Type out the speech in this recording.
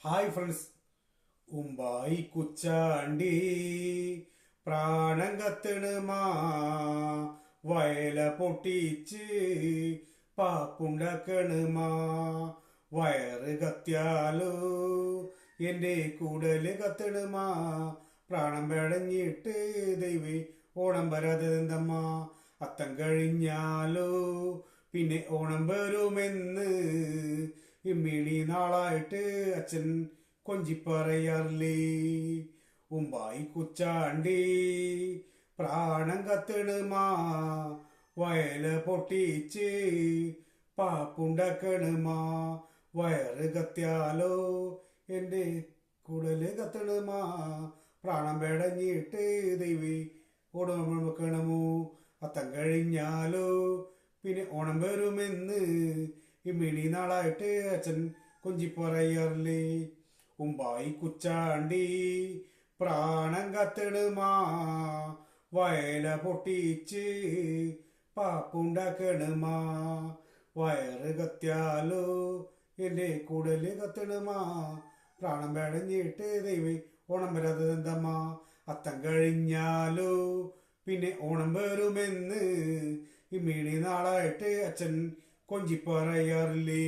Hi friends, Umbayee കുച്ചാണ്ടി പ്രാണം കത്തണമാ വയല പൊട്ടിച്ച് പാപ്പുണ്ടാക്കണമാ. വയറ് കത്തിയാലോ എൻ്റെ കൂടല് കത്തണമാ. പ്രാണം പെടഞ്ഞിട്ട് ദൈവേ ഓണം വരാതെ എന്തമ്മ. അത്തം കഴിഞ്ഞാലോ പിന്നെ ഓണം വരുമെന്ന് ഇമ്മിണി നാളായിട്ട് അച്ഛൻ കൊഞ്ചിപ്പറയാറില്ലേ. ഉമ്പായി കുച്ചാണ്ടി പ്രാണം കത്തണമാ വയല പൊട്ടിച്ച് പാപ്പുണ്ടാക്കണമാ. വയറ് കത്തിയാലോ എൻ്റെ കുടല് കത്തണമാ. പ്രാണം പെടഞ്ഞിട്ട് ദൈവി ഓണം വെക്കണമോ. അത്തം കഴിഞ്ഞാലോ പിന്നെ ഓണം വരുമെന്ന് ഇമ്മിണി നാളായിട്ട് അച്ഛൻ കൊഞ്ചിപ്പറയാറില്ലേ. ഉമ്പായി കുച്ചാണ്ടി പ്രാണം കത്തണമാ വയല പൊട്ടിച്ച് പാപ്പുണ്ടാക്കണമാ. വയറ് കത്തിയാലോ എൻ്റെ കുടല് കത്തണമാ. പ്രാണം പെടഞ്ഞിട്ട് ദൈവേ ഓണം വരാതെ എന്തമ്മ. അത്തം കഴിഞ്ഞാലോ പിന്നെ ഓണം വരുമെന്ന് ഇമ്മിണി നാളായിട്ട് അച്ഛൻ കൊഞ്ചിപ്പറയാറില്ലേ.